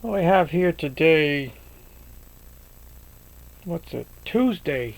What I have here today, what's it? Tuesday,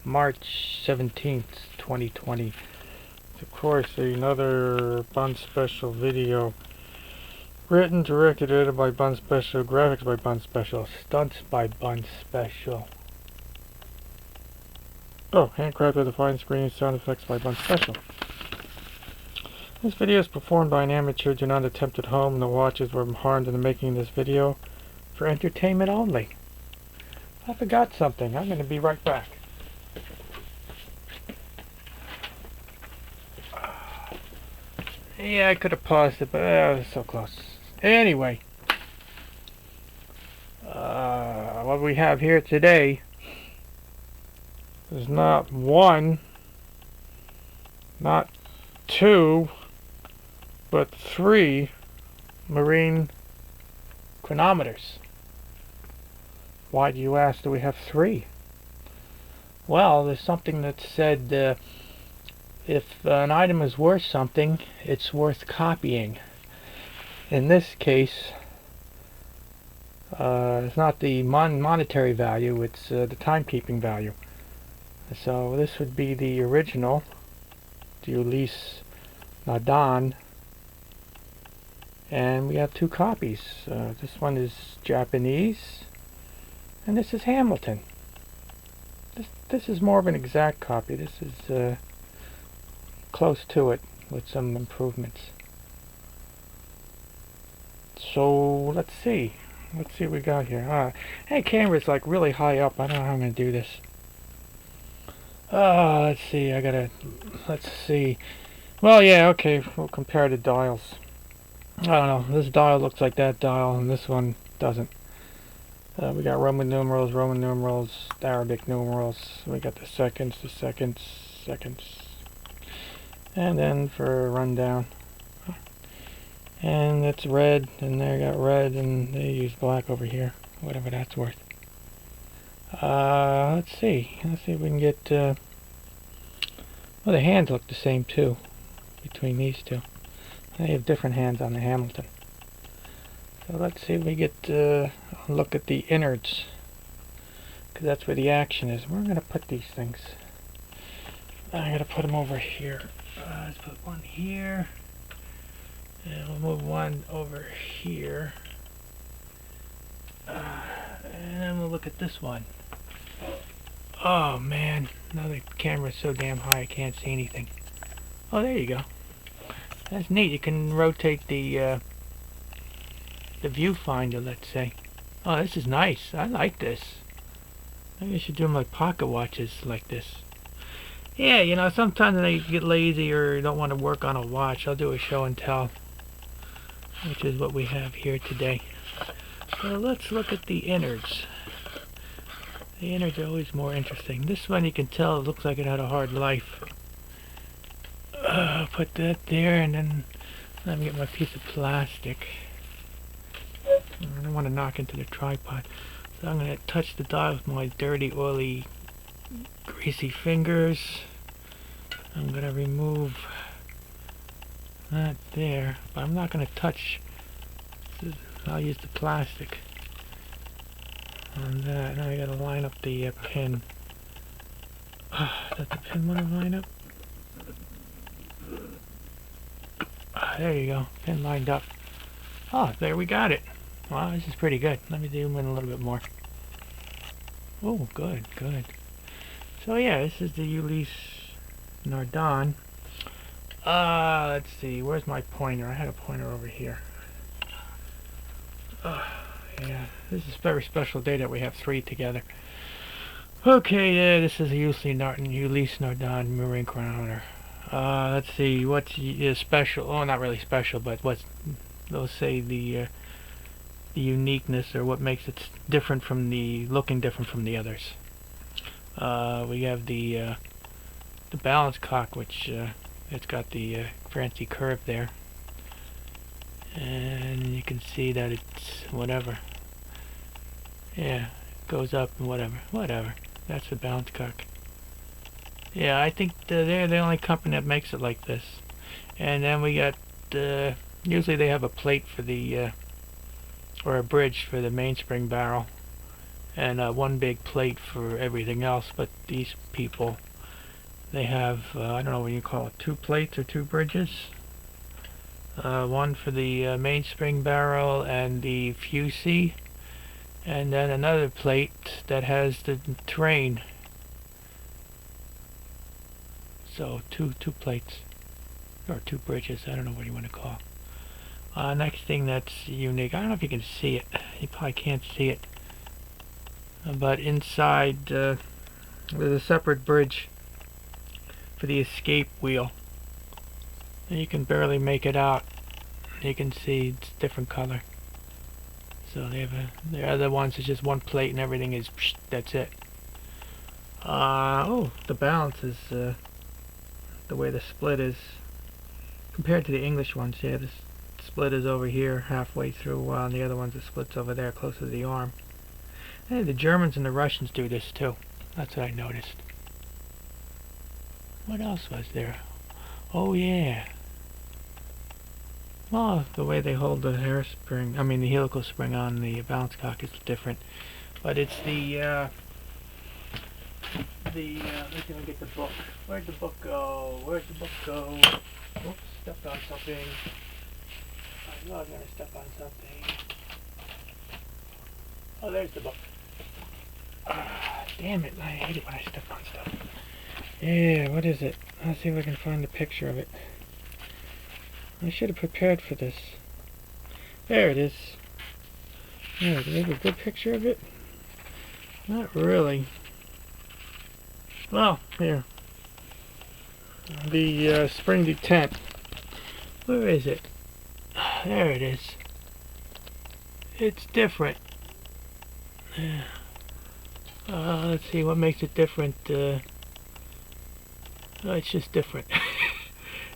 March 17th, 2020. It's of course another Bun Special video. Written, directed, edited by Bun Special, graphics by Bun Special, stunts by Bun Special. Oh, handcrafted with a fine screen, sound effects by Bun Special. This video is performed by an amateur. Do not attempt at home. No watches were harmed in the making of this video. For entertainment only. I forgot something. I'm going to be right back. Yeah, I could have paused it, but it was so close. Anyway, what we have here today is not one, not two, but three marine chronometers. Why do you ask, do we have three? Well, there's something that said if an item is worth something, it's worth copying. In this case, it's not the monetary value, it's the timekeeping value. So this would be the original, the Ulysse Nardin, and we have two copies. This one is Japanese, and this is Hamilton. This is more of an exact copy. This is close to it with some improvements. So let's see what we got here. Hey, camera's like really high up. I don't know how I'm gonna do this. Let's see. Let's see. Well, yeah, okay. We'll compare the dials. I don't know. This dial looks like that dial, and this one doesn't. We got Roman numerals, Arabic numerals. We got the seconds, and then for a rundown. And it's red, and they got red, and they use black over here, whatever that's worth. Let's see if we can get, well, the hands look the same too, between these two. They have different hands on the Hamilton. So let's see if we get a look at the innards, because that's where the action is. We're going to put these things. I'm going to put them over here. Let's put one here. And we'll move one over here. And then we'll look at this one. Oh man, now the camera's so damn high I can't see anything. Oh, there you go. That's neat. You can rotate the viewfinder, let's say. Oh, this is nice. I like this. Maybe I should do my pocket watches like this. Yeah, you know, sometimes I get lazy or don't want to work on a watch. I'll do a show and tell, which is what we have here today. So let's look at the innards. The innards are always more interesting. This one you can tell it looks like it had a hard life. Put that there, and then let me get my piece of plastic. I don't want to knock into the tripod. So I'm going to touch the dial with my dirty, oily, greasy fingers. I'm going to remove that there, but I'm not going to touch. I'll use the plastic on that. Now I got to line up the pin. Does the pin want to line up? There you go, pin lined up. Oh, there we got it. Wow, this is pretty good. Let me zoom in a little bit more. Oh, good. So yeah, this is the Ulysse Nardin. Let's see, where's my pointer? I had a pointer over here. Yeah, this is a very special day that we have three together. Okay, yeah, this is the Ulysse Nardin marine chronometer. Let's see, what's special? Oh, not really special, but what's, let's say, the uniqueness, or what makes it different from looking different from the others. We have the balance cock, which it's got the fancy curve there, and you can see that it's whatever. Yeah, it goes up and whatever. That's the balance cock. Yeah, I think they're the only company that makes it like this. And then we got usually they have a plate for the for a bridge for the mainspring barrel, and one big plate for everything else. But these people, they have, I don't know what you call it, 2 plates or 2 bridges. One for the mainspring barrel and the fusee, and then another plate that has the terrain. So two plates, or 2 bridges, I don't know what you want to call. Next thing that's unique, I don't know if you can see it, you probably can't see it, but inside there's a separate bridge for the escape wheel. And you can barely make it out. You can see it's different color. So they have the other ones is just 1 plate and everything is that's it. Oh, the balance is the way the split is compared to the English ones. Yeah, this split is over here halfway through, while the other ones the split's over there closer to the arm. Hey, the Germans and the Russians do this too. That's what I noticed. What else was there? Oh yeah. Well, the way they hold the hairspring, I mean the helical spring on the balance cock is different. But it's let's see, let me get the book. Where'd the book go? Where'd the book go? Oops, stepped on something. I know I'm gonna step on something. Oh, there's the book. Damn it, I hate it when I step on stuff. Yeah, what is it? Let's see if I can find a picture of it. I should have prepared for this. There it is. Yeah, do they have a good picture of it? Not really. Well, here. The spring detent. Where is it? There it is. It's different. Let's see what makes it different. Oh, it's just different.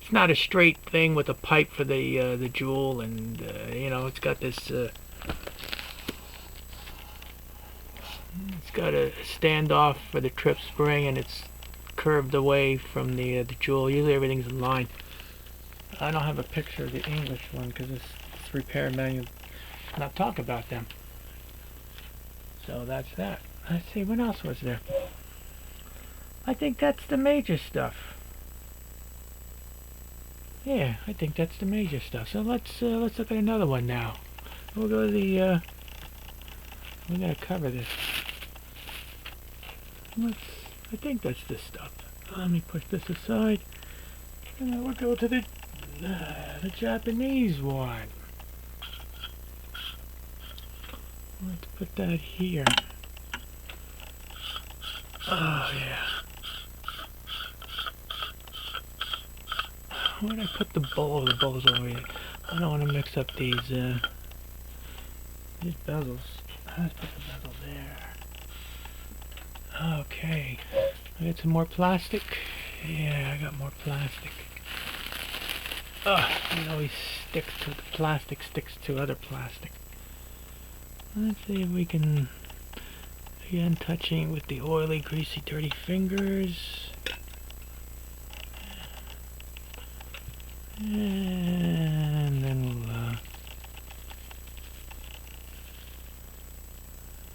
It's not a straight thing with a pipe for the jewel, and you know, it's got this. It's got a standoff for the trip spring, and it's curved away from the jewel. Usually everything's in line. I don't have a picture of the English one because this repair manual does not talk about them. So that's that. Let's see, what else was there? I think that's the major stuff. Yeah, I think that's the major stuff. So let's look at another one now. We'll go to the we gotta cover this. I think that's this stuff. Let me push this aside. And we'll go to the Japanese one. Let's put that here. Oh yeah. Where did I put the bowl? The bowl's over here. I don't want to mix up these bezels. Let's put the bezel there. Okay. I got some more plastic. Yeah, I got more plastic. It always sticks to the plastic, sticks to other plastic. Let's see if we can, again, touching with the oily, greasy, dirty fingers. And then we'll,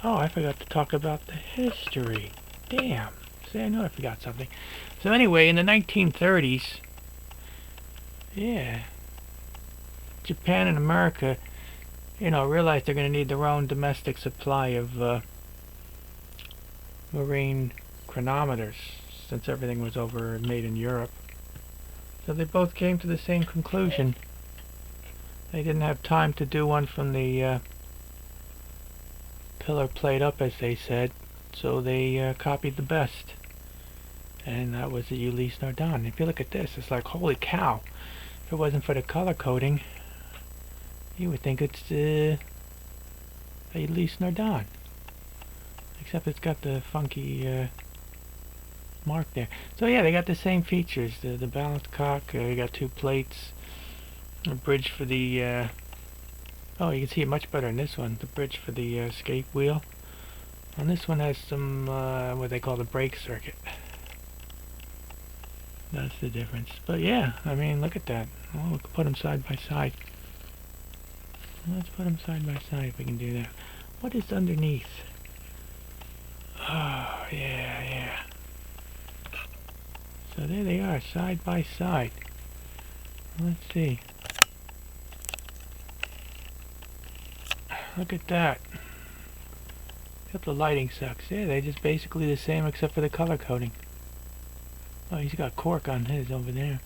oh, I forgot to talk about the history. Damn. See, I know I forgot something. So anyway, in the 1930s, yeah, Japan and America, you know, realized they're going to need their own domestic supply of marine chronometers, since everything was made in Europe. So they both came to the same conclusion. They didn't have time to do one from the pillar plate up, as they said, so they copied the best. And that was the Ulysse Nardin. If you look at this, it's like, holy cow. If it wasn't for the color coding, you would think it's a Ulysse Nardin. Except it's got the funky mark there. So yeah, they got the same features. The balanced cock, you got 2 plates, a bridge for the oh, you can see it much better in this one, the bridge for the escape wheel. And this one has some what they call the brake circuit. That's the difference. But yeah, I mean, look at that. Oh, we can put them side by side. Let's put them side by side if we can do that. What is underneath? Oh, yeah, yeah. So there they are, side by side. Let's see. Look at that. Except the lighting sucks. Yeah, they're just basically the same except for the color coding. Oh, he's got cork on his over there.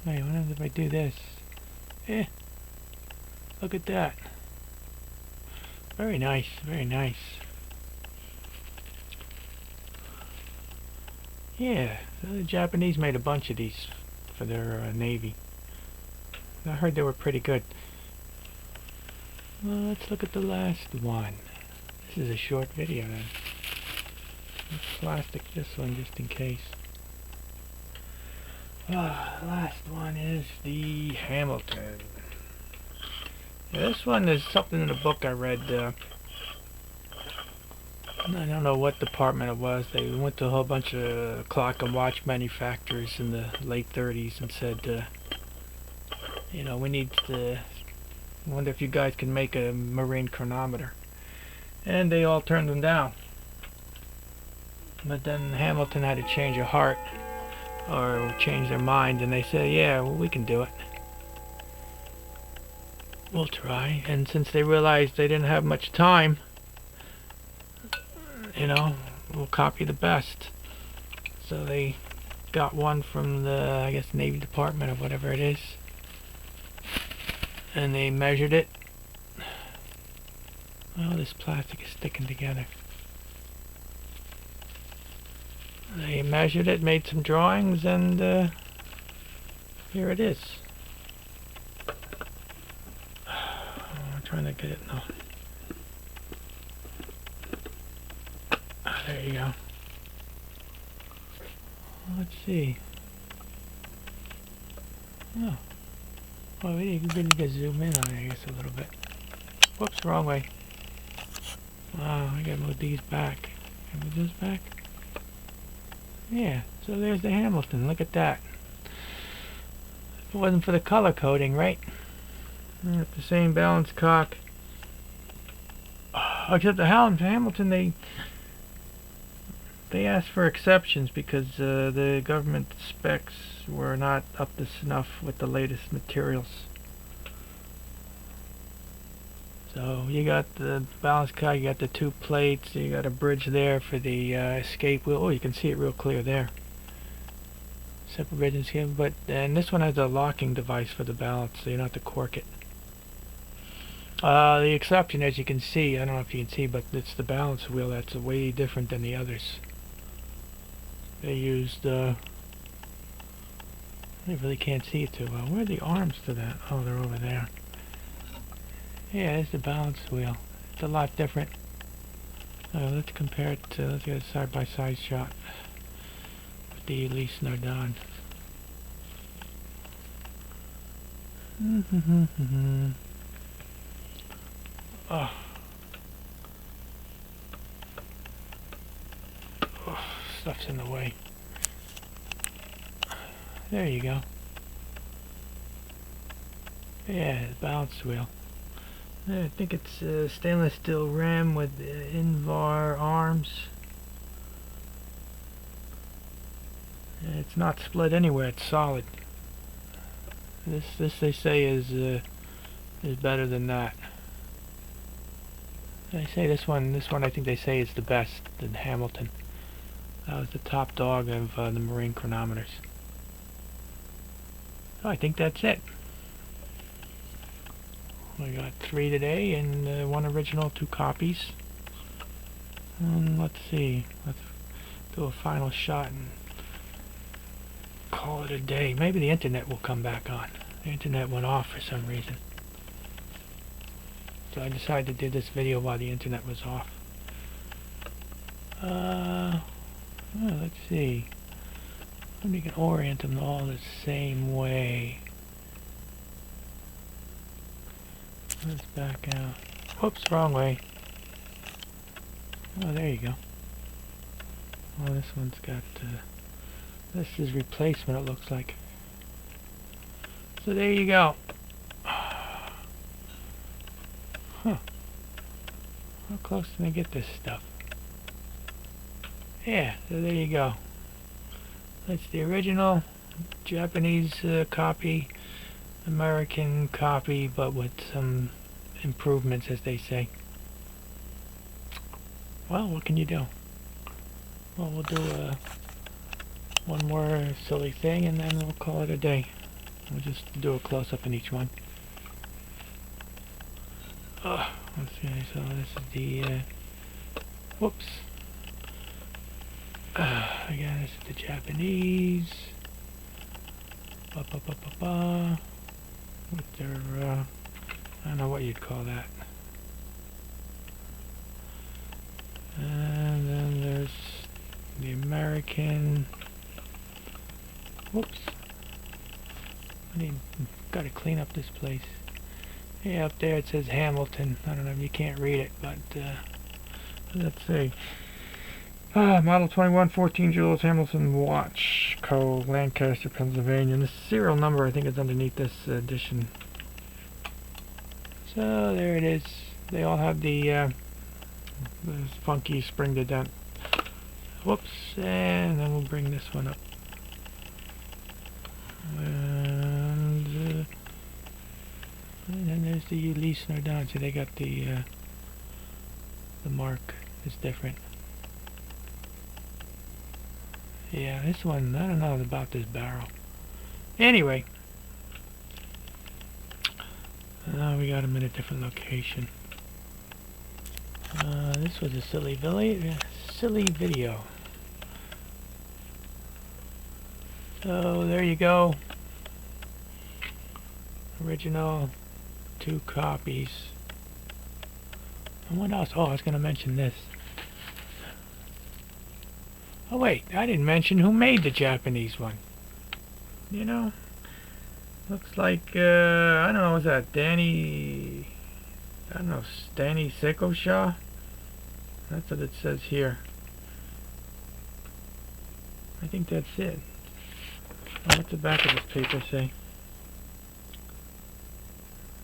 Wait, what happens if I do this? Eh. Look at that. Very nice, very nice. Yeah, the Japanese made a bunch of these for their Navy. I heard they were pretty good. Well, let's look at the last one. This is a short video then. Let's plastic this one just in case. The last one is the Hamilton. Yeah, this one is something in a book I read. I don't know what department it was. They went to a whole bunch of clock and watch manufacturers in the late 30s and said, you know, we need to... I wonder if you guys can make a marine chronometer. And they all turned them down. But then Hamilton had to change a heart, or change their mind, and they said, yeah, well, we can do it. We'll try. And since they realized they didn't have much time, you know, we'll copy the best. So they got one from the, I guess, Navy Department or whatever it is. And they measured it. Oh, this plastic is sticking together. They measured it, made some drawings, and here it is. I'm trying to get it now. There you go. Let's see. Oh. Well, we need to zoom in on it, I guess, a little bit. Whoops, wrong way. Wow, I gotta move these back. Can I move this back? Yeah, so there's the Hamilton. Look at that. If it wasn't for the color coding, right? With the same balance cock. Except the Hamilton, they asked for exceptions because the government specs were not up to snuff with the latest materials. So you got the balance cock, you got the two plates, you got a bridge there for the escape wheel. Oh, you can see it real clear there. Separate bridge and escape, and this one has a locking device for the balance, so you don't have to cork it. The exception, as you can see, I don't know if you can see, but it's the balance wheel that's way different than the others. They used, I really can't see it too well. Where are the arms to that? Oh, they're over there. Yeah, it's the balance wheel. It's a lot different. Let's compare it to, let's get a side-by-side shot with the Ulysse Nardin. Oh. Oh, stuff's in the way. There you go. Yeah, the balance wheel. I think it's stainless steel rim with Invar arms. It's not split anywhere. It's solid. This they say is better than that. They say this one I think they say is the best than Hamilton. That was the top dog of the marine chronometers. So I think that's it. We got 3 today and 1 original, 2 copies. And let's see, let's do a final shot and call it a day. Maybe the internet will come back on. The internet went off for some reason. So I decided to do this video while the internet was off. Well, let's see. Maybe we can orient them all the same way. Let's back out. Whoops, wrong way. Oh, there you go. Oh, this one's got, this is replacement, it looks like. So there you go. Huh. How close can I get this stuff? Yeah, so there you go. That's the original Japanese copy, American copy, but with some improvements, as they say. Well, what can you do? Well, we'll do one more silly thing, and then we'll call it a day. We'll just do a close-up in each one. Let's see, so this is the, whoops. Again, this is the Japanese. With their, I don't know what you'd call that. And then there's the American. Whoops. Gotta clean up this place. Yeah, up there it says Hamilton. I don't know if you can't read it, but let's see. Model 21, 14 joules, Hamilton watch, Co. Lancaster, Pennsylvania. And the serial number, I think, is underneath this edition. So there it is. They all have the funky spring to dent. Whoops, and then we'll bring this one up. And then there's the Ulysse Nardin. So they got the mark is different. Yeah, this one, I don't know about this barrel. Anyway, we got them in a different location. This was a silly video. So there you go. Original, 2 copies. And what else? Oh, I was going to mention this. Oh wait, I didn't mention who made the Japanese one. You know, looks like I don't know, was that Danny? I don't know, Danny Seikosha? That's what it says here. I think that's it. Oh, what's the back of this paper say?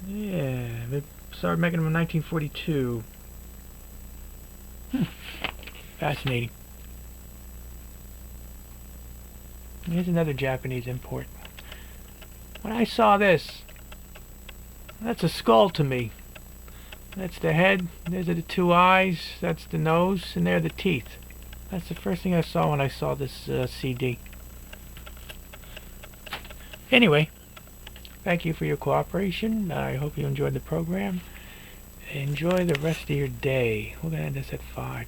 Yeah, they started making them in 1942. Fascinating. Here's another Japanese import. When I saw this, that's a skull to me. That's the head, those are the 2 eyes, that's the nose, and there are the teeth. That's the first thing I saw when I saw this CD. Anyway, thank you for your cooperation. I hope you enjoyed the program. Enjoy the rest of your day. We're going to end this at 5.